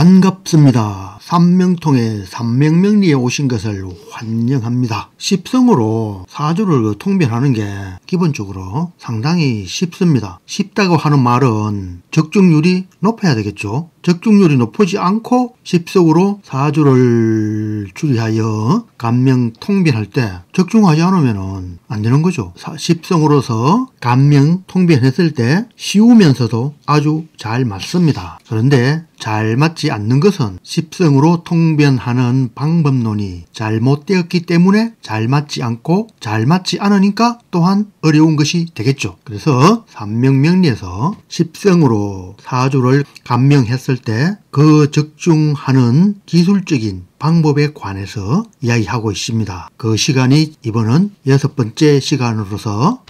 반갑습니다. 삼명통의 삼명명리에 오신 것을 환영합니다. 십성으로 사주를 통변하는 게 기본적으로 상당히 쉽습니다. 쉽다고 하는 말은 적중률이 높아야 되겠죠. 적중률이 높지 않고 십성으로 사주를 추리하여 간명 통변할 때 적중하지 않으면 안 되는 거죠. 십성으로서 간명 통변했을 때 쉬우면서도 아주 잘 맞습니다. 그런데 잘 맞지 않는 것은 십성으로 통변하는 방법론이 잘못되었기 때문에 잘 맞지 않고 잘 맞지 않으니까 또한 어려운 것이 되겠죠. 그래서 삼명명리에서 십성으로 사주를 간명했을 때 그 적중하는 기술적인 방법에 관해서 이야기하고 있습니다. 그 시간이 이번은 6번째 시간으로서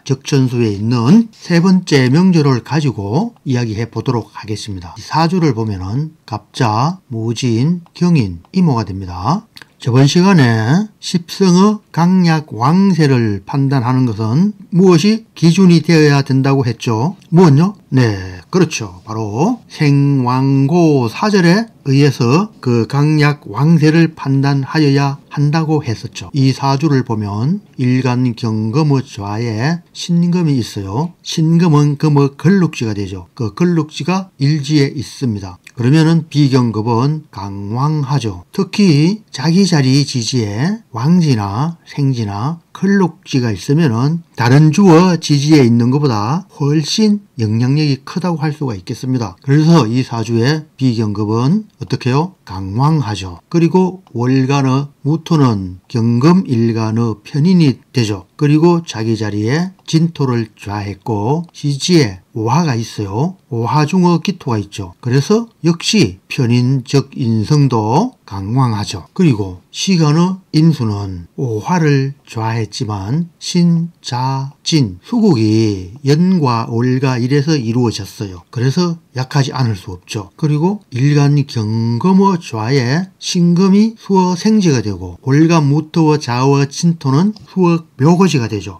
적천수에 있는 3번째 명절을 가지고 이야기해 보도록 하겠습니다. 사주를 보면은 갑자, 무진, 경인, 이모가 됩니다. 저번 시간에 십성의 강약 왕세를 판단하는 것은 무엇이 기준이 되어야 된다고 했죠? 무엇요? 네, 그렇죠. 바로 생왕고 사절에 의해서 그 강약 왕세를 판단하여야 한다고 했었죠. 이 사주를 보면 일간 경금의 좌에 신금이 있어요. 신금은 금의 걸룩지가 되죠. 그 걸룩지가 일지에 있습니다. 그러면은 비경급은 강왕하죠. 특히 자기 자리 지지에 왕지나 생지나 걸룩지가 있으면은 다른 주어 지지에 있는 것보다 훨씬 영향력이 크다고 할 수가 있겠습니다. 그래서 이 사주의 비경급은 어떻게 해요? 강왕하죠. 그리고 월간의 무토는 경금일간의 편인이 되죠. 그리고 자기 자리에 진토를 좌했고 지지에 오화가 있어요. 오화 중의 기토가 있죠. 그래서 역시 편인적 인성도 강왕하죠. 그리고 시간의 인수는 오화를 좌했지만 신, 자, 진, 수국이 연과 월과 이래서 이루어졌어요. 그래서 약하지 않을 수 없죠. 그리고 일간 경금의 좌에 신금이 수어 생지가 되고 월간 무토와 자와 진토는 수어 묘거지가 되죠.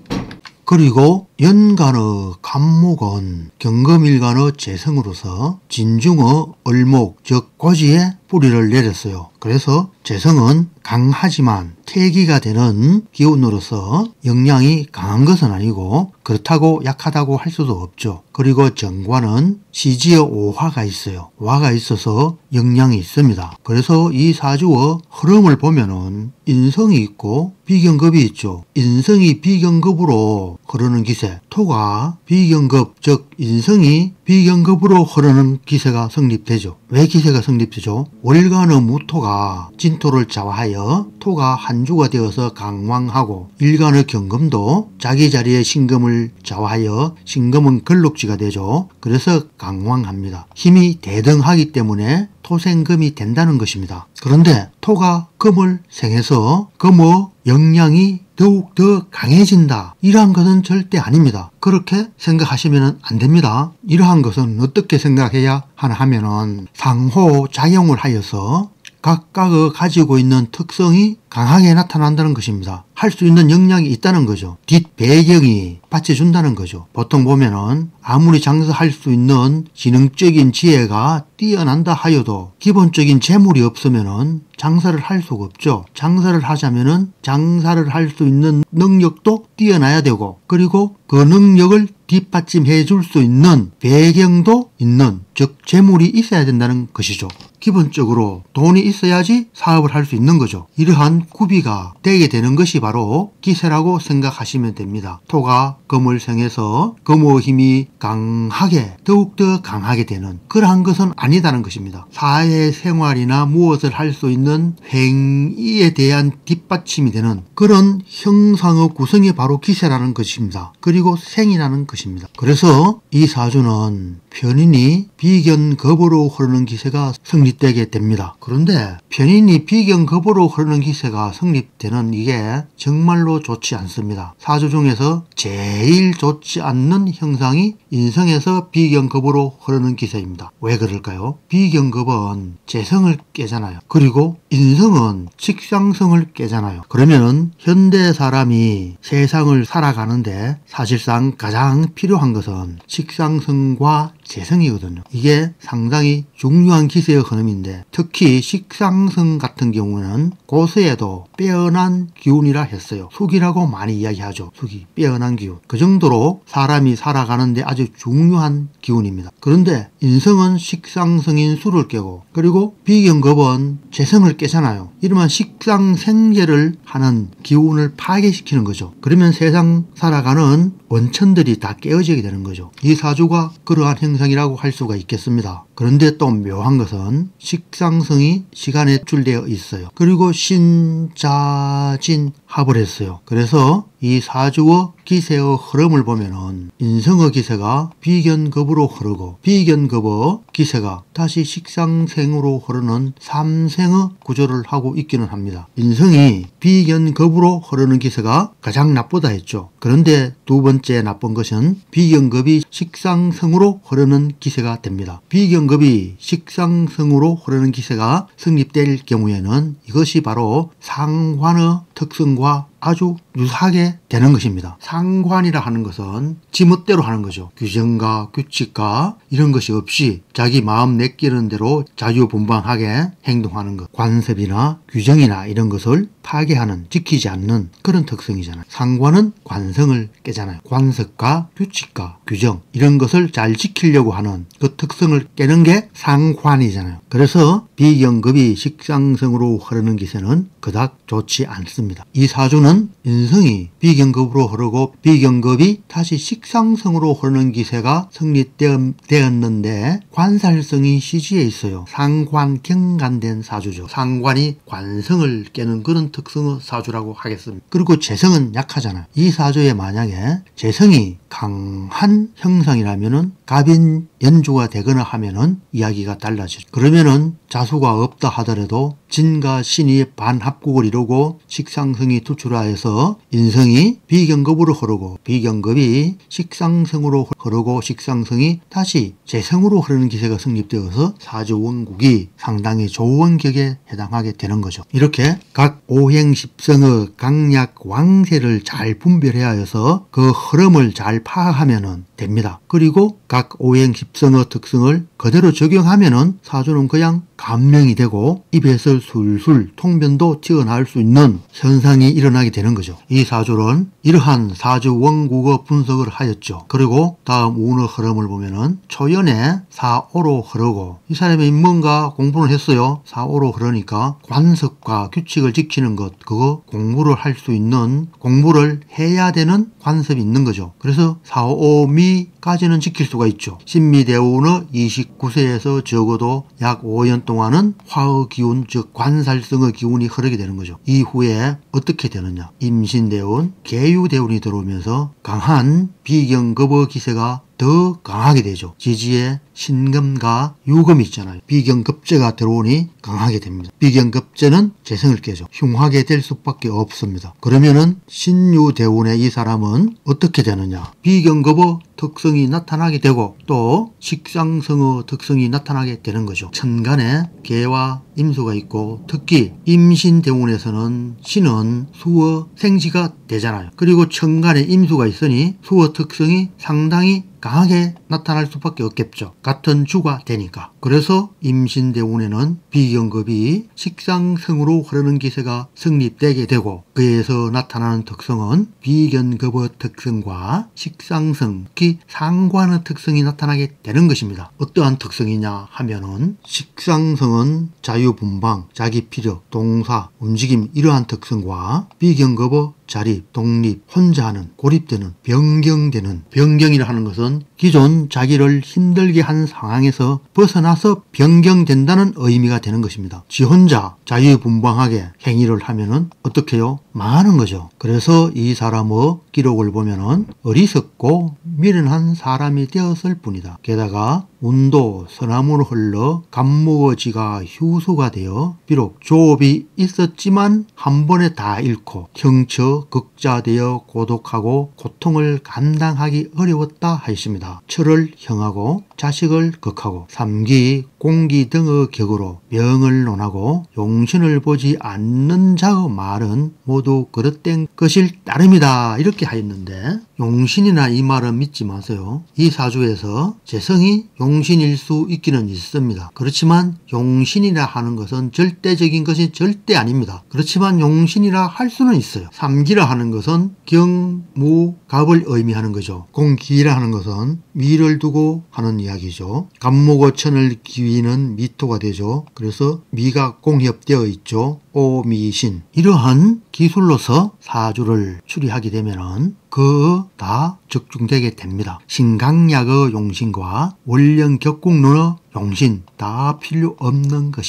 그리고 연간의 간목은 경금일간의 재성으로서 진중의 을목 즉 고지에 뿌리를 내렸어요. 그래서 재성은 강하지만 태기가 되는 기운으로서 영향이 강한 것은 아니고 그렇다고 약하다고 할 수도 없죠. 그리고 정관은 시지에 오화가 있어요. 오화가 있어서 영향이 있습니다. 그래서 이 사주의 흐름을 보면은 인성이 있고 비경급이 있죠. 인성이 비경급으로 흐르는 기세, 토가 비경급 즉 인성이 비경급으로 흐르는 기세가 성립되죠. 왜 기세가 성립되죠? 월간의 무토가 진토를 좌하여 토가 한주가 되어서 강왕하고 일간의 경금도 자기 자리에 신금을 좌하여 신금은 걸룩지가 되죠. 그래서 강왕합니다. 힘이 대등하기 때문에 토생금이 된다는 것입니다. 그런데 토가 금을 생해서 금의 영향이 더욱 더 강해진다. 이러한 것은 절대 아닙니다. 그렇게 생각하시면 안 됩니다. 이러한 것은 어떻게 생각해야 하나 하면은 상호작용을 하여서 각각의 가지고 있는 특성이 강하게 나타난다는 것입니다. 할 수 있는 역량이 있다는 거죠. 뒷배경이 받쳐준다는 거죠. 보통 보면은 아무리 장사할 수 있는 지능적인 지혜가 뛰어난다 하여도 기본적인 재물이 없으면은 장사를 할 수가 없죠. 장사를 하자면은 장사를 할 수 있는 능력도 뛰어나야 되고 그리고 그 능력을 뒷받침해 줄 수 있는 배경도 있는 즉 재물이 있어야 된다는 것이죠. 기본적으로 돈이 있어야지 사업을 할 수 있는 거죠. 이러한 구비가 되게 되는 것이 바로 기세라고 생각하시면 됩니다. 토가 금을 생해서 금의 힘이 강하게 더욱더 강하게 되는 그러한 것은 아니다는 것입니다. 사회생활이나 무엇을 할 수 있는 행위에 대한 뒷받침이 되는 그런 형상의 구성이 바로 기세라는 것입니다. 그리고 생이라는 것입니다. 그래서 이 사주는 편인이 비견겁으로 흐르는 기세가 성립되게 됩니다. 그런데 편인이 비견겁으로 흐르는 기세가 성립되는 이게 정말로 좋지 않습니다. 사주 중에서 제일 좋지 않는 형상이 인성에서 비견겁으로 흐르는 기세입니다. 왜 그럴까요? 비견겁은 재성을 깨잖아요. 그리고 인성은 직상성을 깨잖아요. 그러면 현대 사람이 세상을 살아가는데 사실상 가장 필요한 것은 식상성과 재성이거든요. 이게 상당히 중요한 기세의 흐름인데 특히 식상성 같은 경우는 고서에도 빼어난 기운이라 했어요. 숙이라고 많이 이야기하죠. 숙이, 빼어난 기운. 그 정도로 사람이 살아가는데 아주 중요한 기운입니다. 그런데 인성은 식상성인 수를 깨고 그리고 비경겁은 재성을 깨잖아요. 이러면 식상생재를 하는 기운을 파괴시키는 거죠. 그러면 세상 살아가는 원천들이 다 깨어지게 되는 거죠. 이 사주가 그러한 형상이라고 할 수가 있겠습니다. 그런데 또 묘한 것은 식상성이 시간에 줄되어 있어요. 그리고 신자진 합을 했어요. 그래서 이 사주의 기세의 흐름을 보면은 인성의 기세가 비견급으로 흐르고 비견급의 기세가 다시 식상생으로 흐르는 삼생의 구조를 하고 있기는 합니다. 인성이 비견급으로 흐르는 기세가 가장 나쁘다 했죠. 그런데 두 번째 나쁜 것은 비견급이 식상성으로 흐르는 기세가 됩니다. 비견급이 식상성으로 흐르는 기세가 성립될 경우에는 이것이 바로 상관의 특성과 아주 유사하게 되는 것입니다. 상관이라 하는 것은 지멋대로 하는 거죠. 규정과 규칙과 이런 것이 없이 자기 마음 내키는 대로 자유분방하게 행동하는 것. 관습이나 규정이나 이런 것을 파괴하는, 지키지 않는 그런 특성이잖아요. 상관은 관성을 깨잖아요. 관습과 규칙과 규정 이런 것을 잘 지키려고 하는 그 특성을 깨는 게 상관이잖아요. 그래서 비경급이 식상성으로 흐르는 기세는 그닥 좋지 않습니다. 이 사주는 인성이 비경급으로 흐르고 비경급이 다시 식상성으로 흐르는 기세가 성립되었는데 관살성이 시지에 있어요. 상관 경간된 사주죠. 상관이 관성을 깨는 그런 특성의 사주라고 하겠습니다. 그리고 재성은 약하잖아요. 이 사주에 만약에 재성이 강한 형상이라면은 갑인 연주가 되거나 하면은 이야기가 달라지죠. 그러면은 자수가 없다 하더라도 진과 신이 반합국을 이루고 식상성이 투출하여서 인성이 비경급으로 흐르고 비경급이 식상성으로 흐르고 식상성이 다시 재성으로 흐르는 기세가 성립되어서 사주 원국이 상당히 좋은 격에 해당하게 되는 거죠. 이렇게 각 오행십성의 강약 왕세를 잘 분별해야 해서 그 흐름을 잘 파악하면 됩니다. 그리고 각 오행십성의 특성을 그대로 적용하면은 사주는 그냥 감명이 되고 입에서 술술 통변도 튀어나올 수 있는 현상이 일어나게 되는 거죠. 이 사주는 이러한 사주 원국의 분석을 하였죠. 그리고 다음 운의 흐름을 보면은 초연에 사오로 흐르고 이 사람이 뭔가 공부를 했어요. 사오로 흐르니까 관습과 규칙을 지키는 것 그거 공부를 할 수 있는 공부를 해야 되는 관습이 있는 거죠. 그래서 사오미까지는 지킬 수가 있죠. 신미대운의 29세에서 적어도 약 5년 동안은 화의 기운 즉 관살성의 기운이 흐르게 되는 거죠. 이후에 어떻게 되느냐. 임신대운, 계유대운이 들어오면서 강한 비경급의 기세가 더 강하게 되죠. 지지에 신금과 유금이 있잖아요. 비경급제가 들어오니 강하게 됩니다. 비경급제는 재성을 깨죠. 흉하게 될 수밖에 없습니다. 그러면은 신유대운의 이 사람은 어떻게 되느냐. 비경급의 특성이 나타나게 되고 또 식상성의 특성이 나타나게 되는 거죠. 천간에 개와 임수가 있고 특히 임신대운에서는 신은 수의 생지가 되잖아요. 그리고 천간에 임수가 있으니 수의 특성이 상당히 강하게 나타날 수밖에 없겠죠. 같은 주가 되니까. 그래서 임신대운에는 비경급이 식상성으로 흐르는 기세가 성립되게 되고 그에서 나타나는 특성은 비견급의 특성과 식상성, 특히 상관의 특성이 나타나게 되는 것입니다. 어떠한 특성이냐 하면은 식상성은 자유분방, 자기피력, 동사, 움직임 이러한 특성과 비견급의 자립, 독립, 혼자 하는, 고립되는, 변경되는, 변경이라 하는 것은 기존 자기를 힘들게 한 상황에서 벗어나서 변경된다는 의미가 되는 것입니다. 지 혼자 자유분방하게 행위를 하면은 어떻게 해요? 망하는 거죠. 그래서 이 사람의 기록을 보면은 어리석고 미련한 사람이 되었을 뿐이다. 게다가 운도 서남으로 흘러 간무어지가 휴수가 되어 비록 조업이 있었지만 한 번에 다 잃고 형처 극자되어 고독하고 고통을 감당하기 어려웠다 하였습니다. 철을 형하고 자식을 극하고 삼기 공기 등의 격으로 명을 논하고 용신을 보지 않는 자의 말은 모두 그릇된 것일 따름이다. 이렇게 하였는데 용신이나 이 말은 믿지 마세요. 이 사주에서 재성이 용신일 수 있기는 있습니다. 그렇지만 용신이라 하는 것은 절대적인 것이 절대 아닙니다. 그렇지만 용신이라 할 수는 있어요. 삼기라 하는 것은 경, 무, 갑을 의미하는 거죠. 공기라 하는 것은 미를 두고 하는 이야기죠. 갑목어천을 기위는 미토가 되죠. 그래서 미가 공협되어 있죠. 오미신. 이러한 기술로서 사주를 추리하게 되면은 그 다 적중되게 됩니다. 신강약의 용신과 원령 격국론의 용신 다 필요 없는 것입니다.